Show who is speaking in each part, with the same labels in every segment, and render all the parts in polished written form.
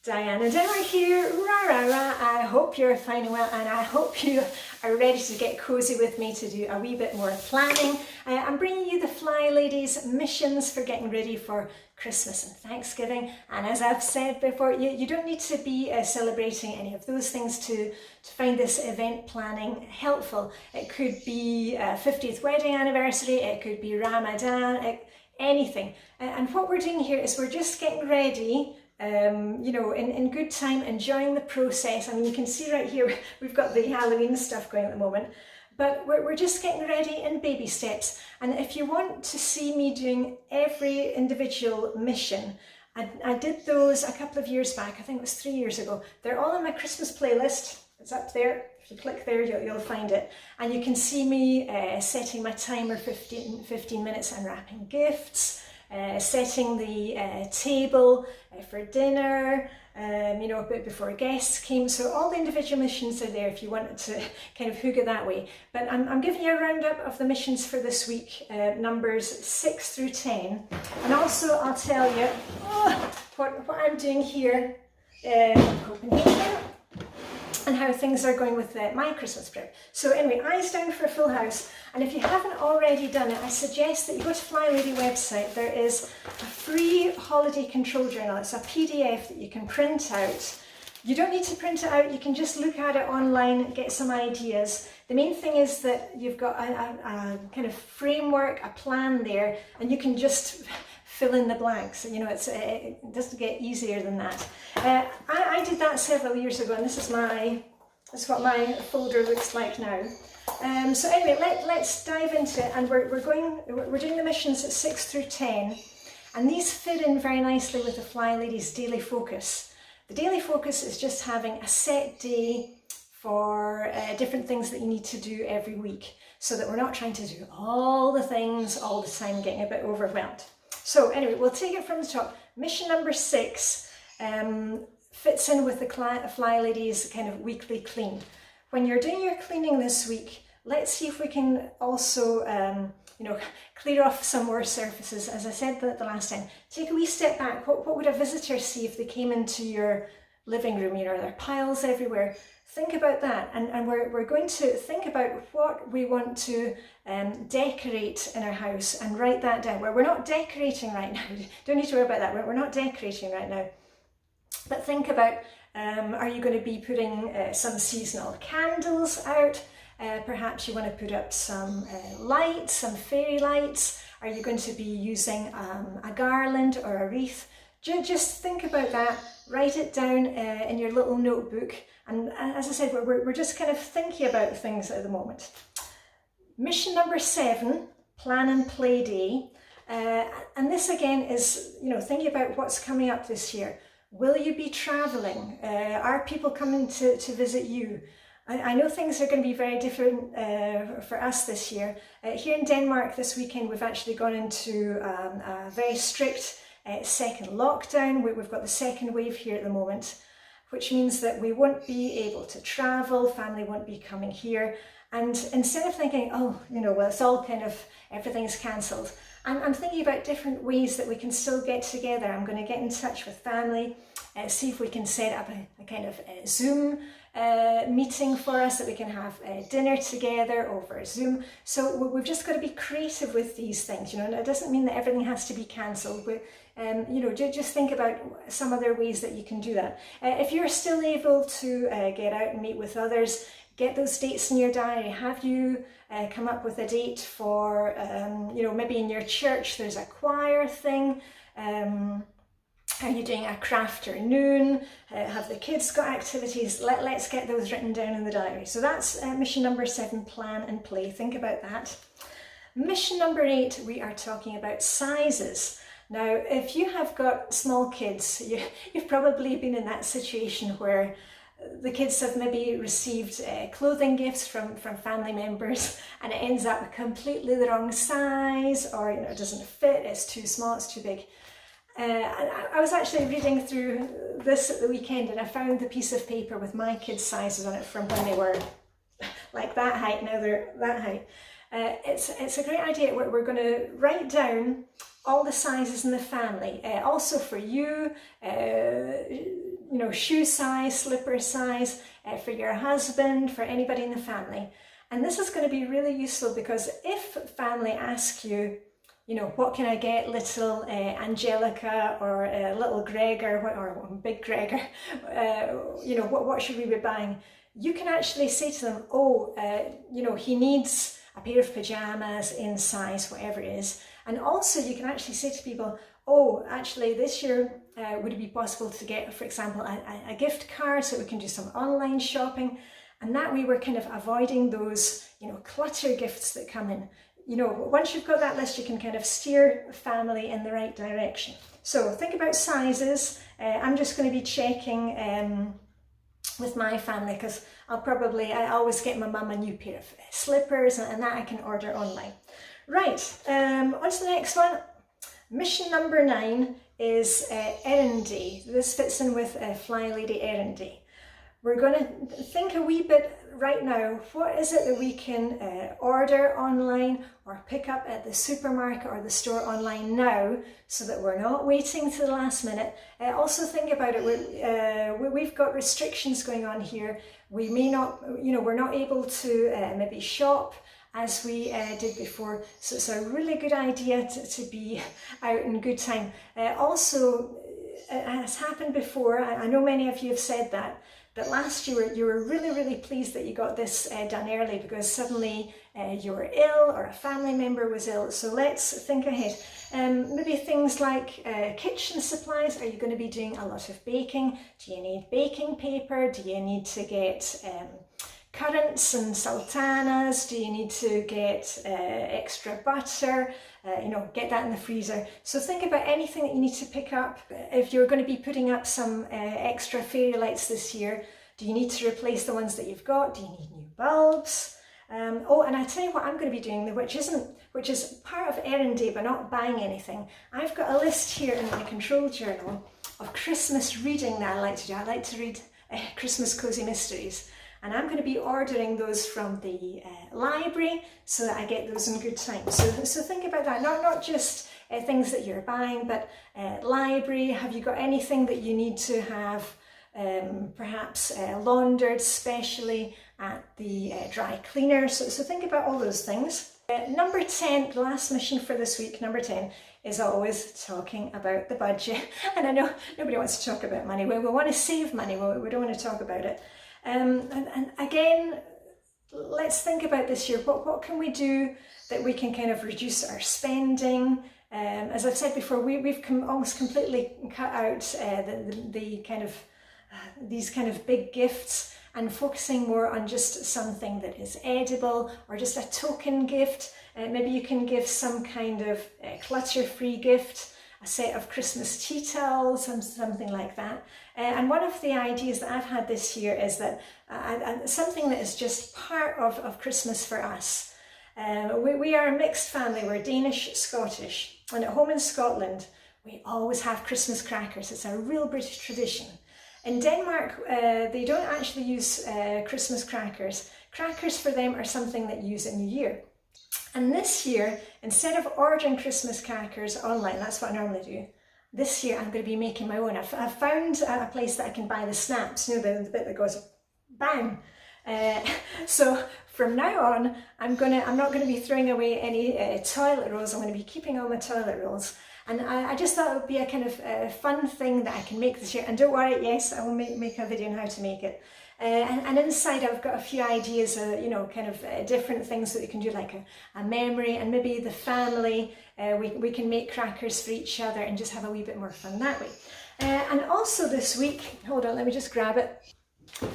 Speaker 1: Diane and Denmark here, rah rah rah. I hope you're fine and well, and I hope you are ready to get cozy with me to do a wee bit more planning. I'm bringing you the Flylady's missions for getting ready for Christmas and Thanksgiving. And as I've said before, you don't need to be celebrating any of those things to find this event planning helpful. It could be a 50th wedding anniversary, it could be Ramadan, anything. And what we're doing here is we're just getting ready, you know, in good time, enjoying the process. I mean, you can see right here, we've got the Halloween stuff going at the moment, but we're just getting ready in baby steps. And if you want to see me doing every individual mission, I did those a couple of years back. I think it was 3 years ago. They're all in my Christmas playlist. It's up there. If you click there, you'll find it. And you can see me setting my timer 15 minutes, unwrapping gifts, setting the table for dinner, you know, a bit before guests came. So all the individual missions are there if you wanted to kind of hygge that way. But I'm giving you a roundup of the missions for this week, numbers 6 through 10. And also I'll tell you what I'm doing here in Copenhagen, and how things are going with my Christmas prep. So anyway, eyes down for a full house. And if you haven't already done it, I suggest that you go to Flylady website. There is a free holiday control journal. It's a PDF that you can print out. You don't need to print it out. You can just look at it online, get some ideas. The main thing is that you've got a kind of framework, a plan there, and you can just fill in the blanks. You know, it doesn't get easier than that. I did that several years ago, and this is what my folder looks like now. So anyway, let's dive into it, and we're doing the missions at 6 through 10, and these fit in very nicely with the Flylady's daily focus. The daily focus is just having a set day for different things that you need to do every week, so that we're not trying to do all the things all the time, getting a bit overwhelmed. So anyway, we'll take it from the top. Mission number 6 fits in with the Flylady's kind of weekly clean. When you're doing your cleaning this week, let's see if we can also, you know, clear off some more surfaces. As I said the last time, take a wee step back. What would a visitor see if they came into your living room? You know, there are piles everywhere. Think about that, and we're going to think about what we want to decorate in our house, and write that down. We're not decorating right now. Don't need to worry about that. We're not decorating right now. But think about, are you going to be putting some seasonal candles out? Perhaps you want to put up some lights, some fairy lights. Are you going to be using a garland or a wreath? Just think about that. Write it down in your little notebook. And as I said, we're just kind of thinking about things at the moment. Mission number 7, plan and play day. And this again is, you know, thinking about what's coming up this year. Will you be traveling? Are people coming to visit you? I know things are going to be very different for us this year. Here in Denmark this weekend, we've actually gone into a very strict second lockdown. We've got the second wave here at the moment, which means that we won't be able to travel, family won't be coming here. And instead of thinking, oh, you know, well, it's all kind of, everything's cancelled, I'm thinking about different ways that we can still get together. I'm going to get in touch with family, see if we can set up a kind of Zoom meeting for us, that we can have dinner together over Zoom. So we've just got to be creative with these things, you know, and it doesn't mean that everything has to be cancelled. You know, just think about some other ways that you can do that. If you're still able to get out and meet with others, get those dates in your diary. Have you come up with a date for, you know, maybe in your church there's a choir thing. Are you doing a craft afternoon? Have the kids got activities? Let's get those written down in the diary. So that's mission number 7, plan and play. Think about that. Mission number 8, we are talking about sizes. Now, if you have got small kids, you've probably been in that situation where the kids have maybe received clothing gifts from family members, and it ends up completely the wrong size, or, you know, it doesn't fit, it's too small, it's too big. I was actually reading through this at the weekend, and I found the piece of paper with my kids' sizes on it from when they were like that height, now they're that height. It's a great idea. We're going to write down all the sizes in the family, also for you, know, shoe size, slipper size, for your husband, for anybody in the family. And this is going to be really useful because if family ask you, you know, what can I get little Angelica or little Gregor or big Gregor, you know, what should we be buying? You can actually say to them, oh, you know, he needs a pair of pajamas in size, whatever it is. And also you can actually say to people, oh, actually this year, would it be possible to get, for example, a gift card so we can do some online shopping? And that way we're kind of avoiding those, you know, clutter gifts that come in. You know, once you've got that list, you can kind of steer family in the right direction. So think about sizes. I'm just going to be checking with my family because I always get my mum a new pair of slippers, and that I can order online. Right, on to the next one. Mission number 9 is errand day. This fits in with Flylady errand day. We're going to think a wee bit right now, what is it that we can order online or pick up at the supermarket or the store online now so that we're not waiting to the last minute. Also think about it, we've got restrictions going on here. We may not, you know, we're not able to maybe shop as we did before, so it's a really good idea to be out in good time. Also, it has happened before, I know many of you have said that last year you were really pleased that you got this done early because suddenly you were ill or a family member was ill. So let's think ahead. Maybe things like kitchen supplies. Are you going to be doing a lot of baking? Do you need baking paper? Do you need to get currants and sultanas? Do you need to get extra butter? You know, get that in the freezer. So think about anything that you need to pick up. If you're going to be putting up some extra fairy lights this year, do you need to replace the ones that you've got? Do you need new bulbs? Oh, and I tell you what I'm going to be doing, which is part of errand day, but not buying anything. I've got a list here in my control journal of Christmas reading that I like to do. I like to read Christmas Cozy Mysteries. And I'm going to be ordering those from the library so that I get those in good time. So think about that, not just things that you're buying, but library. Have you got anything that you need to have perhaps laundered specially at the dry cleaner? So think about all those things. Number 10, the last mission for this week, number 10, is always talking about the budget. And I know nobody wants to talk about money. We want to save money, we don't want to talk about it. And again, let's think about this year. What can we do that we can kind of reduce our spending? As I've said before, we've almost completely cut out the kind of these kind of big gifts and focusing more on just something that is edible or just a token gift. Maybe you can give some kind of clutter-free gift, a set of Christmas tea towels and something like that. And one of the ideas that I've had this year is that something that is just part of Christmas for us. We are a mixed family, we're Danish, Scottish, and at home in Scotland we always have Christmas crackers. It's a real British tradition. In Denmark they don't actually use Christmas crackers. Crackers for them are something that you use at New Year. And this year, instead of ordering Christmas crackers online, that's what I normally do, this year I'm going to be making my own. I've found a place that I can buy the snaps, you know, the bit that goes bang. So from now on, I'm not going to be throwing away any toilet rolls. I'm going to be keeping all my toilet rolls. And I just thought it would be a kind of fun thing that I can make this year. And don't worry, yes, I will make a video on how to make it. And inside I've got a few ideas, you know, kind of different things that we can do, like a memory, and maybe the family, we can make crackers for each other and just have a wee bit more fun that way. And also this week, hold on, let me just grab it.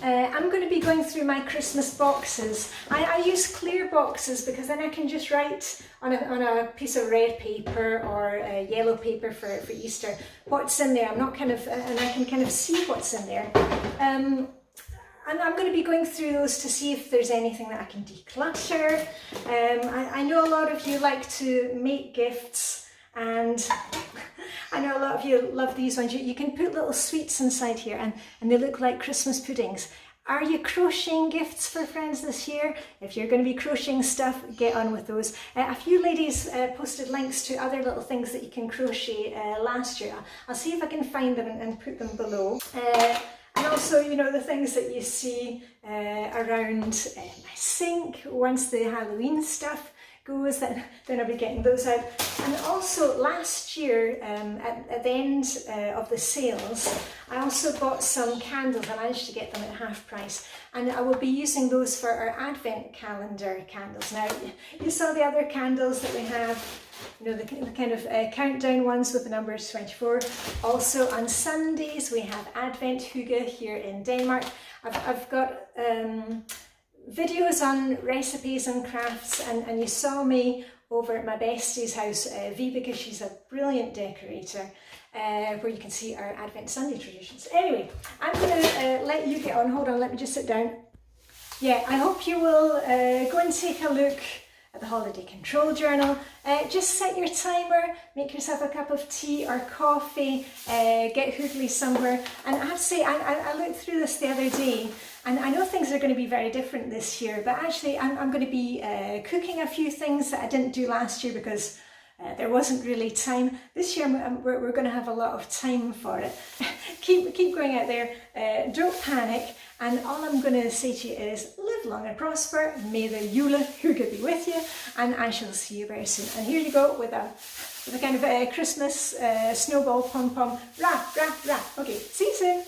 Speaker 1: I'm going to be going through my Christmas boxes. I use clear boxes because then I can just write on a piece of red paper or yellow paper for Easter what's in there. I'm not kind of, and I can kind of see what's in there. And I'm going to be going through those to see if there's anything that I can declutter. I know a lot of you like to make gifts, and I know a lot of you love these ones. You can put little sweets inside here and they look like Christmas puddings. Are you crocheting gifts for friends this year? If you're going to be crocheting stuff, get on with those. A few ladies posted links to other little things that you can crochet last year. I'll see if I can find them and put them below. also, you know, the things that you see around my sink once the Halloween stuff goes, then I'll be getting those out. And also last year, at the end of the sales, I also bought some candles. I managed to get them at half price, and I will be using those for our advent calendar candles. Now, you saw the other candles that we have, you know, the kind of countdown ones with the numbers 24. Also on Sundays we have Advent hygge here in Denmark. I've got videos on recipes and crafts, and you saw me over at my bestie's house, Vibeke. She's a brilliant decorator, where you can see our Advent Sunday traditions. Anyway, I'm going to let you get on. Hold on, let me just sit down. Yeah, I hope you will go and take a look at the holiday control journal. Just set your timer, make yourself a cup of tea or coffee, get hoodly somewhere. And I have to say, I looked through this the other day, and I know things are going to be very different this year, but actually I'm going to be cooking a few things that I didn't do last year because there wasn't really time. This year we're going to have a lot of time for it. keep going out there, don't panic, and all I'm going to say to you is live long and prosper. May the Jule hygge be with you, and I shall see you very soon. And here you go with a kind of Christmas snowball pom pom. Rah, rah, rah. Okay, see you soon.